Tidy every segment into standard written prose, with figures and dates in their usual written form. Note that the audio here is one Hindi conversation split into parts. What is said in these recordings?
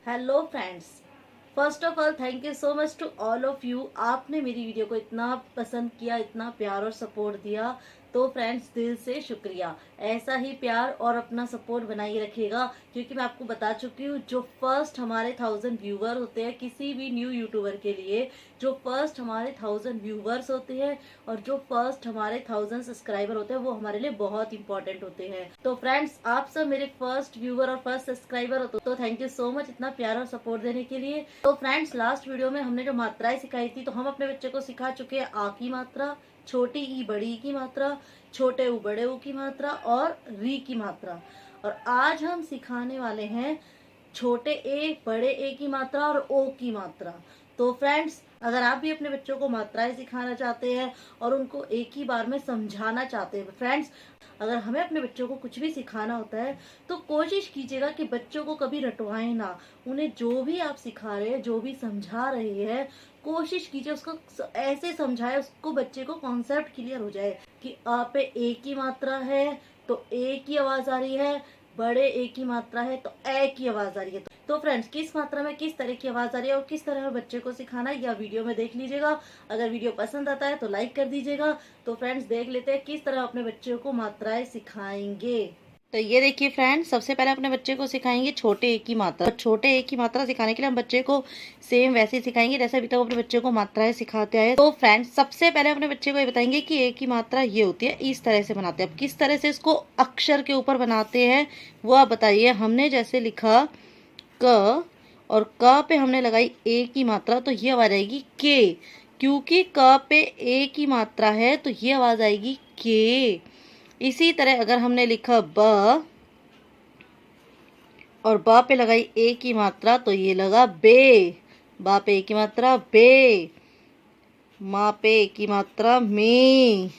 Hello friends, first of all thank you so much to all of you. आपने मेरी वीडियो को इतना पसंद किया, इतना प्यार और सपोर्ट दिया, तो फ्रेंड्स दिल से शुक्रिया। ऐसा ही प्यार और अपना सपोर्ट बनाए रखिएगा, क्योंकि मैं आपको बता चुकी हूँ जो फर्स्ट हमारे 1000 व्यूवर होते हैं किसी भी न्यू यूट्यूबर के लिए, जो फर्स्ट हमारे 1000 व्यूवर्स होते हैं और जो फर्स्ट हमारे 1000 सब्सक्राइबर होते हैं, वो हमारे लिए बहुत इंपॉर्टेंट होते हैं। तो फ्रेंड्स, आप सब मेरे फर्स्ट व्यूवर और फर्स्ट सब्सक्राइबर हो, तो थैंक यू सो मच इतना प्यार और सपोर्ट देने के लिए। तो फ्रेंड्स, लास्ट वीडियो में हमने जो मात्राएं सिखाई थी, तो हम अपने बच्चे को सिखा चुके हैं आ की मात्रा, छोटी ई बड़ी ई की मात्रा, छोटे ऊ बड़े ऊ की मात्रा और री की मात्रा। और आज हम सिखाने वाले हैं छोटे ए बड़े ए की मात्रा और ओ की मात्रा। तो फ्रेंड्स, अगर आप भी अपने बच्चों को मात्राएं सिखाना चाहते हैं और उनको एक ही बार में समझाना चाहते हैं, फ्रेंड्स अगर हमें अपने बच्चों को कुछ भी सिखाना होता है तो कोशिश कीजिएगा कि बच्चों को कभी रटवाएं ना। उन्हें जो भी आप सिखा रहे हैं, जो भी समझा रहे हैं, कोशिश कीजिए उसको ऐसे समझाए, उसको बच्चे को कॉन्सेप्ट क्लियर हो जाए कि आ पे ए की मात्रा है तो ए की आवाज आ रही है, बड़े ए की मात्रा है तो ए की आवाज आ रही है। तो फ्रेंड्स, किस मात्रा में किस तरह की आवाज आ रही है और किस तरह बच्चे को सिखाना है, या वीडियो में देख लीजिएगा। अगर वीडियो पसंद आता है तो लाइक कर दीजिएगा। तो फ्रेंड्स, देख लेते हैं किस तरह अपने बच्चों को मात्राएं सिखाएंगे। तो ये देखिए फ्रेंड्स, सबसे पहले अपने बच्चे को सिखाएंगे छोटे ए की मात्रा। छोटे ए की मात्रा सिखाने के लिए हम बच्चे को सेम वैसे ही सिखाएंगे जैसे अभी तक अपने बच्चे को मात्राएं सिखाते आए। तो फ्रेंड्स, सबसे पहले अपने बच्चे को ये बताएंगे कि ए की मात्रा ये होती है, इस तरह से बनाते हैं। अब किस तरह से इसको अक्षर के ऊपर बनाते हैं वो आप बताइए। हमने जैसे लिखा क और क पे हमने लगाई ए की मात्रा, तो ये आवाज आएगी के। क्योंकि क पे ए की मात्रा है तो ये आवाज आएगी के। इसी तरह अगर हमने लिखा ब और ब पे लगाई ए की मात्रा तो ये लगा बे। बा पे ए की मात्रा बे। मा पे ए की मात्रा में।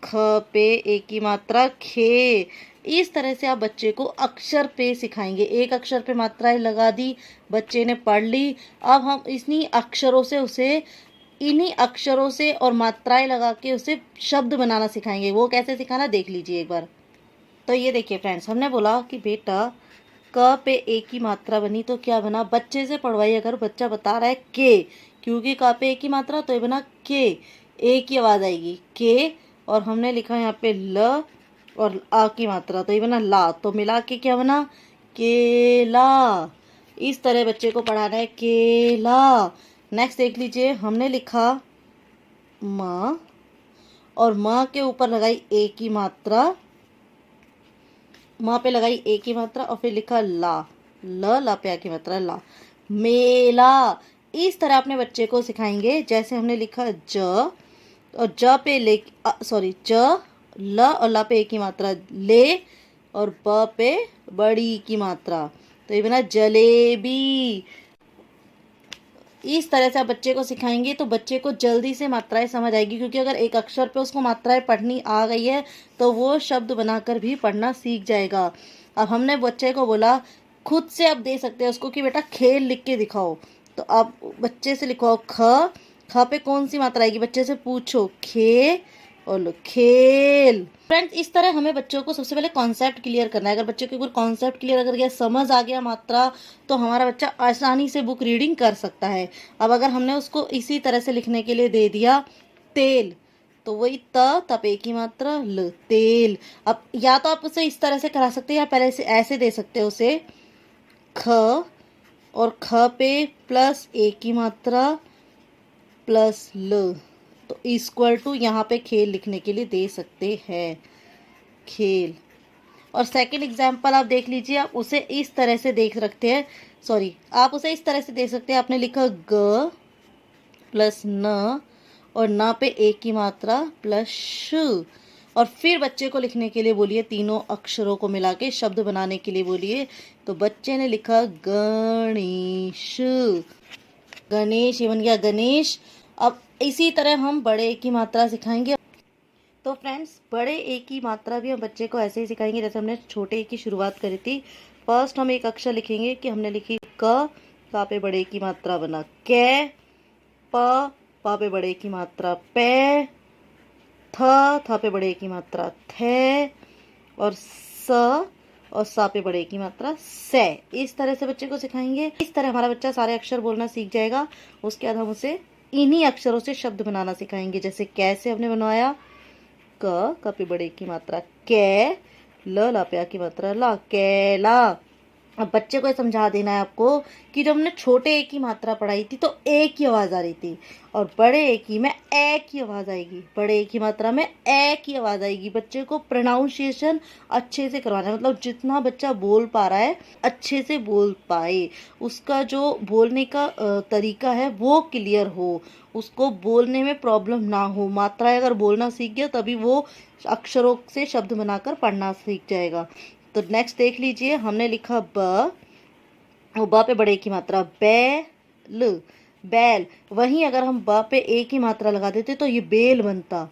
ख पे ए की मात्रा खे। इस तरह से आप बच्चे को अक्षर पे सिखाएंगे। एक अक्षर पे मात्राएं लगा दी, बच्चे ने पढ़ ली। अब हम इन्हीं अक्षरों से और मात्राएं लगा के उसे शब्द बनाना सिखाएंगे। वो कैसे सिखाना देख लीजिए एक बार। तो ये देखिए फ्रेंड्स, हमने बोला कि बेटा क पे ए की मात्रा बनी तो क्या बना, बच्चे से पढ़वाइए। अगर बच्चा बता रहा है के, क्योंकि क पे ए की मात्रा तो ये बना के, ए की आवाज आएगी के। और हमने लिखा यहाँ पे ल और आ की मात्रा तो ये बना ला, तो मिला के क्या बना केला। इस तरह बच्चे को पढ़ाना है केला। नेक्स्ट देख लीजिए, हमने लिखा माँ और माँ के ऊपर लगाई ए की मात्रा, माँ पे लगाई ए की मात्रा और फिर लिखा ला, ला पे आ की मात्रा ला, मेला। इस तरह अपने बच्चे को सिखाएंगे। जैसे हमने लिखा ज और ज पे ज ल और ला पे ए की मात्रा ले और ब पे बड़ी की मात्रा, तो ये बना जलेबी। इस तरह से आप बच्चे को सिखाएंगे तो बच्चे को जल्दी से मात्राएं समझ आएगी, क्योंकि अगर एक अक्षर पे उसको मात्राएं पढ़नी आ गई है तो वो शब्द बनाकर भी पढ़ना सीख जाएगा। अब हमने बच्चे को बोला खुद से आप दे सकते हैं उसको कि बेटा खेल लिख के दिखाओ, तो आप बच्चे से लिखवाओ ख पे कौन सी मात्रा आएगी, बच्चे से पूछो खे और लो खेल। फ्रेंड्स, इस तरह हमें बच्चों को सबसे पहले कॉन्सेप्ट क्लियर करना है। अगर बच्चे को कॉन्सेप्ट क्लियर कर गया, समझ आ गया मात्रा, तो हमारा बच्चा आसानी से बुक रीडिंग कर सकता है। अब अगर हमने उसको इसी तरह से लिखने के लिए दे दिया तेल, तो वही त पे की मात्रा ल तेल। अब या तो आप उसे इस तरह से करा सकते हैं या पहले से ऐसे दे सकते हो उसे ख और ख पे प्लस ए की मात्रा प्लस ल, तो इक्वल टू यहाँ पे खेल लिखने के लिए दे सकते हैं खेल। और सेकंड एग्जाम्पल आप देख लीजिए, आप उसे इस तरह से देख रखते हैं, आप उसे इस तरह से दे सकते हैं। आपने लिखा ग प्लस न और न पे ए की मात्रा प्लस श, और फिर बच्चे को लिखने के लिए बोलिए, तीनों अक्षरों को मिला के शब्द बनाने के लिए बोलिए। तो बच्चे ने लिखा गणेश, गणेश, ये बन गया गणेश। अब इसी तरह हम बड़े ए की मात्रा सिखाएंगे। तो फ्रेंड्स, बड़े ए की मात्रा भी हम बच्चे को ऐसे ही सिखाएंगे जैसे हमने छोटे ए की शुरुआत करी थी। फर्स्ट हम एक अक्षर लिखेंगे कि हमने लिखी क पे बड़े ए की मात्रा बना कै, प पे बड़े ए की मात्रा पै, थ पे बड़े ए की मात्रा थे, और स और सा पे बड़े की मात्रा से। इस तरह से बच्चे को सिखाएंगे। इस तरह हमारा बच्चा सारे अक्षर बोलना सीख जाएगा। उसके बाद हम उसे इन्हीं अक्षरों से शब्द बनाना सिखाएंगे। जैसे कैसे हमने बनवाया, क पे बड़े की मात्रा कै, ल ला पे आ की मात्रा ला, कैला। अब बच्चे को ये समझा देना है आपको कि जब हमने छोटे ए की मात्रा पढ़ाई थी तो ए की आवाज़ आ रही थी, और बड़े ए की में ए की आवाज़ आएगी, बड़े ए की मात्रा में ए की आवाज़ आएगी। बच्चे को प्रोनाउंसिएशन अच्छे से करवाना है, मतलब जितना बच्चा बोल पा रहा है अच्छे से बोल पाए, उसका जो बोलने का तरीका है वो क्लियर हो, उसको बोलने में प्रॉब्लम ना हो। मात्राएं अगर बोलना सीख गया तभी वो अक्षरों से शब्द बनाकर पढ़ना सीख जाएगा। तो नेक्स्ट देख लीजिए, हमने लिखा ब, ब पे बड़े की मात्रा बैल, बैल। वहीं अगर हम ब पे ए की मात्रा लगा देते तो ये बेल बनता।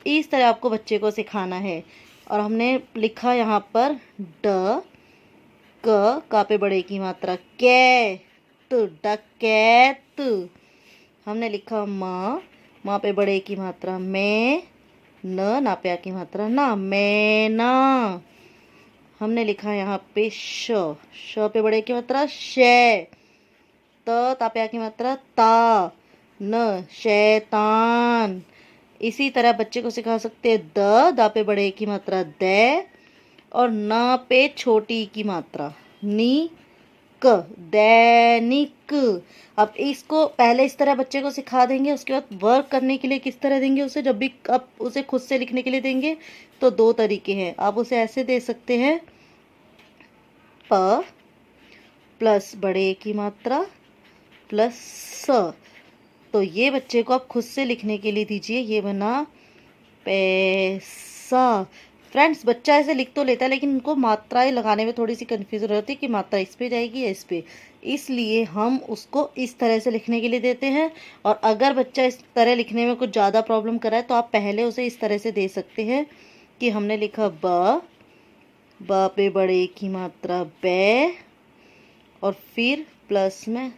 इस तरह आपको बच्चे को सिखाना है। और हमने लिखा यहाँ पर ड, क पे बड़े की मात्रा कै, डकैत। हमने लिखा म पे बड़े की मात्रा मैं, न ना पे आ की मात्रा ना, मैना। हमने लिखा यहाँ पे श पे बड़े की मात्रा शै, ता पे आ की मात्रा ता, न शैतान। इसी तरह बच्चे को सिखा सकते हैं दा पे बड़े की मात्रा दै, और न पे छोटी की मात्रा नी, क, दैनिक। अब इसको पहले इस तरह बच्चे को सिखा देंगे, उसके बाद वर्क करने के लिए किस तरह देंगे उसे। जब भी आप उसे खुद से लिखने के लिए देंगे तो दो तरीके हैं। आप उसे ऐसे दे सकते हैं, प प्लस बड़े की मात्रा प्लस स। तो ये बच्चे को आप खुद से लिखने के लिए दीजिए, ये बना पैसा। फ्रेंड्स, बच्चा ऐसे लिख तो लेता है लेकिन उनको मात्राएं लगाने में थोड़ी सी कन्फ्यूजन रहती है कि मात्रा इस पे जाएगी या इस पे, इसलिए हम उसको इस तरह से लिखने के लिए देते हैं। और अगर बच्चा इस तरह लिखने में कुछ ज़्यादा प्रॉब्लम कर रहा है तो आप पहले उसे इस तरह से दे सकते हैं कि हमने लिखा ब पे बड़े की मात्रा बै, और फिर प्लस में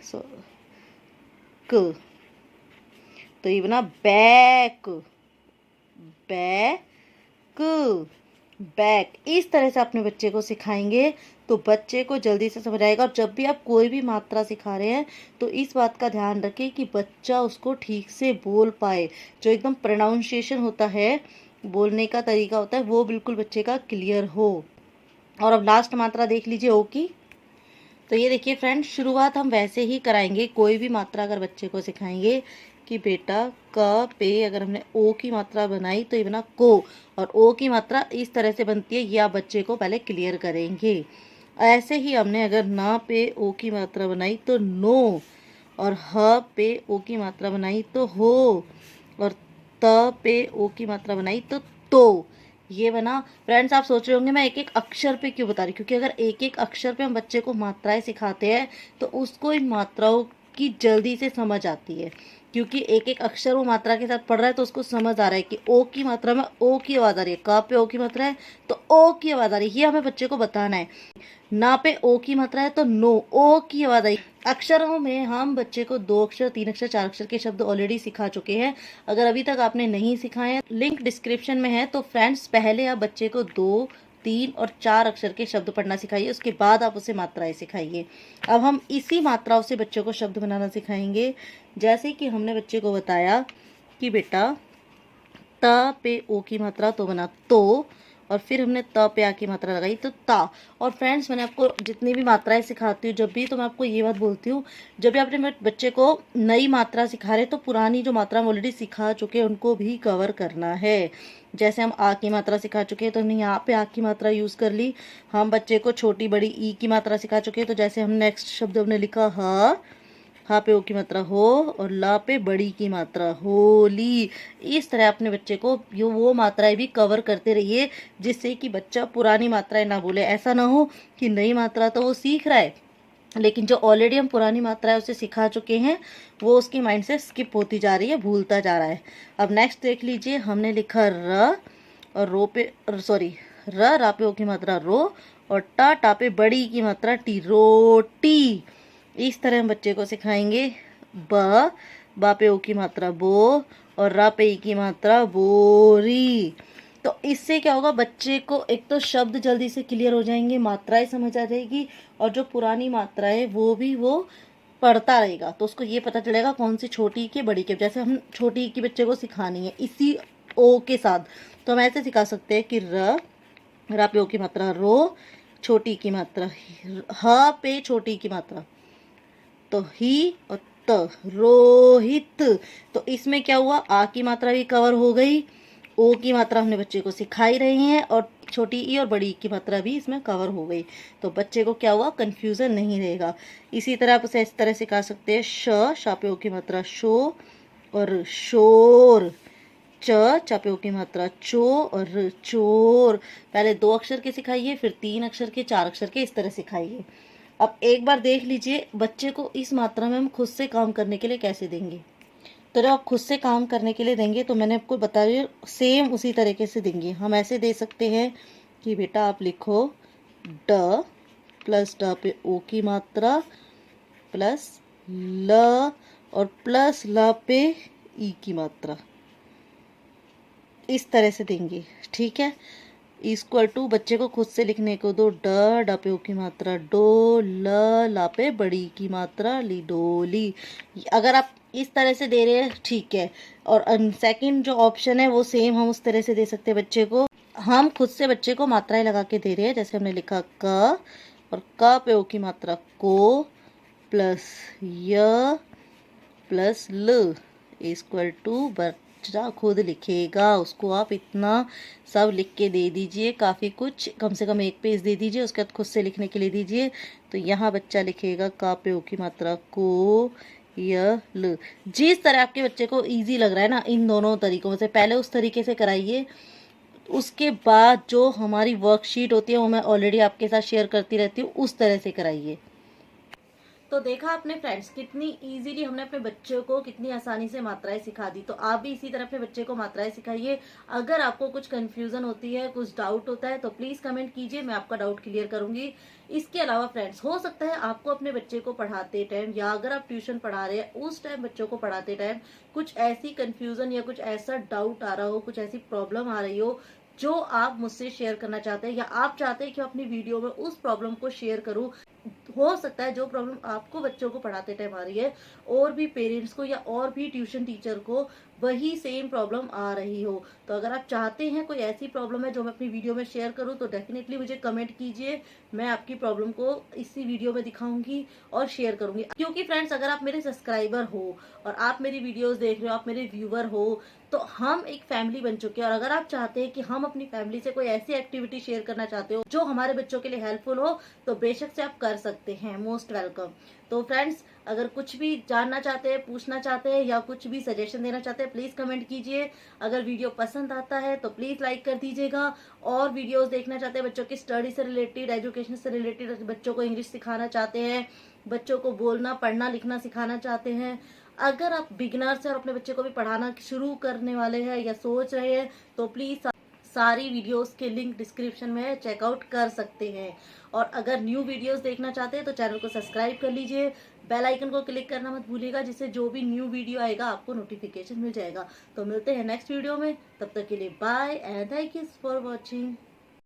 क, तो ये बना बैक, बैक, बैक। इस तरह से अपने बच्चे को सिखाएंगे तो बच्चे को जल्दी से समझ आएगा। और जब भी आप कोई भी मात्रा सिखा रहे हैं तो इस बात का ध्यान रखें कि बच्चा उसको ठीक से बोल पाए। जो एकदम प्रोनाउंसिएशन होता है, बोलने का तरीका होता है, वो बिल्कुल बच्चे का क्लियर हो। और अब लास्ट मात्रा देख लीजिए ओ की। तो ये देखिए फ्रेंड्स, शुरुआत हम वैसे ही कराएंगे। कोई भी मात्रा अगर बच्चे को सिखाएंगे कि बेटा क पे अगर हमने ओ की मात्रा बनाई तो ये बना को, और ओ की मात्रा इस तरह से बनती है, ये आप बच्चे को पहले क्लियर करेंगे। ऐसे ही हमने अगर ना पे ओ की मात्रा बनाई तो नो, और ह पे ओ की मात्रा बनाई तो हो, और त पे ओ की मात्रा बनाई तो ये बना। फ्रेंड्स, आप सोच रहे होंगे मैं एक एक अक्षर पे क्यों बता रही, क्योंकि अगर एक एक अक्षर पे हम बच्चे को मात्राएं सिखाते हैं तो उसको इन मात्राओं की जल्दी से समझ आती है, क्योंकि एक एक अक्षर वो मात्रा के साथ पढ़ रहा है तो उसको समझ आ रहा है कि ओ की मात्रा में ओ की आवाज़ आ रही है, का पे ओ की मात्रा है तो ओ की आवाज़ आ रही है। ये हमें बच्चे को बताना है। ना पे ओ की मात्रा है तो नो, ओ की आवाज़ आई। अक्षरों में हम बच्चे को 2 अक्षर, 3 अक्षर, 4 अक्षर के शब्द ऑलरेडी सिखा चुके हैं। अगर अभी तक आपने नहीं सिखाए हैं, लिंक डिस्क्रिप्शन में है। तो फ्रेंड्स, पहले आप बच्चे को 2, 3 और 4 अक्षर के शब्द पढ़ना सिखाइए, उसके बाद आप उसे मात्राएं सिखाइए। अब हम इसी मात्राओं से बच्चों को शब्द बनाना सिखाएंगे। जैसे कि हमने बच्चे को बताया कि बेटा त पे ओ की मात्रा तो बना तो, और फिर हमने त पे आ की मात्रा लगाई तो ता। और फ्रेंड्स, मैंने आपको जितनी भी मात्राएं सिखाती हूँ जब भी, तो मैं आपको ये बात बोलती हूँ, जब भी अपने बच्चे को नई मात्रा सिखा रहे तो पुरानी जो मात्रा हम ऑलरेडी सिखा चुके हैं उनको भी कवर करना है। जैसे हम आ की मात्रा सिखा चुके हैं तो हमने यहाँ पे आ की मात्रा यूज़ कर ली। हम बच्चे को छोटी बड़ी ई की मात्रा सिखा चुके हैं, तो जैसे हम नेक्स्ट शब्द हमने लिखा हा पे ओ की मात्रा हो, और ला पे बड़ी की मात्रा होली। इस तरह अपने बच्चे को वो मात्राएं भी कवर करते रहिए, जिससे कि बच्चा पुरानी मात्राएं ना भूले। ऐसा ना हो कि नई मात्रा तो वो सीख रहा है लेकिन जो ऑलरेडी हम पुरानी मात्राएं उसे सिखा चुके हैं वो उसके माइंड से स्किप होती जा रही है, भूलता जा रहा है। अब नेक्स्ट देख लीजिए, हमने लिखा र, और रो पे सॉरी रा पे ओ की मात्रा रो, और टा पे बड़ी की मात्रा टी, रोटी। इस तरह हम बच्चे को सिखाएंगे बा पे ओ की मात्रा बो, और रा पे ई की मात्रा बोरी। तो इससे क्या होगा, बच्चे को एक तो शब्द जल्दी से क्लियर हो जाएंगे, मात्राएं समझ आ जाएगी, और जो पुरानी मात्रा है वो पढ़ता रहेगा, तो उसको ये पता चलेगा कौन सी छोटी की बड़ी की। जैसे हम छोटी की बच्चे को सिखानी है इसी ओ के साथ, तो हम ऐसे सिखा सकते हैं कि र पे ओ की मात्रा रो, छोटी की मात्रा ह पे छोटी की मात्रा तो ही, और त रोहित। तो इसमें क्या हुआ, आ की मात्रा भी कवर हो गई, ओ की मात्रा हमने बच्चे को सिखाई रही है, और छोटी ई और बड़ी की मात्रा भी इसमें कवर हो गई। तो बच्चे को क्या हुआ, कंफ्यूजन नहीं रहेगा। इसी तरह आप उसे इस तरह सिखा सकते हैं, श पे ओ की मात्रा शो और शोर, च पे ओ की मात्रा चो और चोर। पहले 2 अक्षर के सिखाइए, फिर 3 अक्षर के, 4 अक्षर के, इस तरह सिखाइए। अब एक बार देख लीजिए बच्चे को इस मात्रा में हम खुद से काम करने के लिए कैसे देंगे। तो जब आप खुद से काम करने के लिए देंगे तो मैंने आपको बता रही हूँ, सेम उसी तरीके से देंगे। हम ऐसे दे सकते हैं कि बेटा आप लिखो ड प्लस ड पे ओ की मात्रा प्लस ल और प्लस ल पे ई की मात्रा, इस तरह से देंगे, ठीक है। इक्वल टू बच्चे को खुद से लिखने को दो, ड पे ओ की मात्रा डो, ला पे बड़ी की मात्रा ली, डोली। अगर आप इस तरह से दे रहे हैं ठीक है। और सेकंड जो ऑप्शन है वो सेम हम उस तरह से दे सकते हैं बच्चे को। हम खुद से बच्चे को मात्राएं लगा के दे रहे हैं, जैसे हमने लिखा क, और क पे ओ की मात्रा को प्लस य प्लस ल इक्वल टू, बच्चा खुद लिखेगा, उसको आप इतना सब लिख के दे दीजिए, काफ़ी कुछ, कम से कम 1 पेज दे दीजिए, उसके बाद खुद से लिखने के लिए दीजिए। तो यहाँ बच्चा लिखेगा का पे ओ की मात्रा को य ल। जिस तरह आपके बच्चे को इजी लग रहा है ना, इन दोनों तरीकों में से पहले उस तरीके से कराइए, उसके बाद जो हमारी वर्कशीट होती है वो मैं ऑलरेडी आपके साथ शेयर करती रहती हूँ, उस तरह से कराइए। तो देखा आपने फ्रेंड्स, कितनी इजीली हमने अपने बच्चों को कितनी आसानी से मात्राएं सिखा दी। तो आप भी इसी तरह अपने बच्चे को मात्राएं सिखाइए। अगर आपको कुछ कंफ्यूजन होती है, कुछ डाउट होता है, तो प्लीज कमेंट कीजिए, मैं आपका डाउट क्लियर करूंगी। इसके अलावा फ्रेंड्स, हो सकता है आपको अपने बच्चे को पढ़ाते टाइम या अगर आप ट्यूशन पढ़ा रहे हैं उस टाइम बच्चों को पढ़ाते टाइम कुछ ऐसी कंफ्यूजन या कुछ ऐसा डाउट आ रहा हो, कुछ ऐसी प्रॉब्लम आ रही हो जो आप मुझसे शेयर करना चाहते हैं, या आप चाहते हैं कि अपनी वीडियो में उस प्रॉब्लम को शेयर करूं। हो सकता है जो प्रॉब्लम आपको बच्चों को पढ़ाते टाइम आ रही है और भी पेरेंट्स को या और भी ट्यूशन टीचर को वही सेम प्रॉब्लम आ रही हो। तो अगर आप चाहते हैं कोई ऐसी प्रॉब्लम है जो मैं अपनी वीडियो में शेयर करूं, तो डेफिनेटली मुझे कमेंट कीजिए, मैं आपकी प्रॉब्लम को इसी वीडियो में दिखाऊंगी और शेयर करूंगी। क्योंकि फ्रेंड्स, अगर आप मेरे सब्सक्राइबर हो और आप मेरी वीडियोस देख रहे हो, आप मेरे व्यूअर हो, तो हम एक फैमिली बन चुके हैं। और अगर आप चाहते हैं कि हम अपनी फैमिली से कोई ऐसी एक्टिविटी शेयर करना चाहते हो जो हमारे बच्चों के लिए हेल्पफुल हो, तो बेशक से आप कर सकते हैं, मोस्ट वेलकम। तो फ्रेंड्स, अगर कुछ भी जानना चाहते हैं, पूछना चाहते हैं या कुछ भी सजेशन देना चाहते हैं, प्लीज कमेंट कीजिए। अगर वीडियो पसंद आता है तो प्लीज लाइक कर दीजिएगा। और वीडियोस देखना चाहते हैं बच्चों की स्टडी से रिलेटेड, एजुकेशन से रिलेटेड, बच्चों को इंग्लिश सिखाना चाहते हैं, बच्चों को बोलना पढ़ना लिखना सिखाना चाहते हैं, अगर आप बिगिनर्स हैं और अपने बच्चे को भी पढ़ाना शुरू करने वाले हैं या सोच रहे हैं, तो प्लीज सारी वीडियोस के लिंक डिस्क्रिप्शन में चेकआउट कर सकते हैं। और अगर न्यू वीडियोस देखना चाहते हैं तो चैनल को सब्सक्राइब कर लीजिए, बेल आइकन को क्लिक करना मत भूलिएगा, जिससे जो भी न्यू वीडियो आएगा आपको नोटिफिकेशन मिल जाएगा। तो मिलते हैं नेक्स्ट वीडियो में, तब तक के लिए bye and thank you for watching.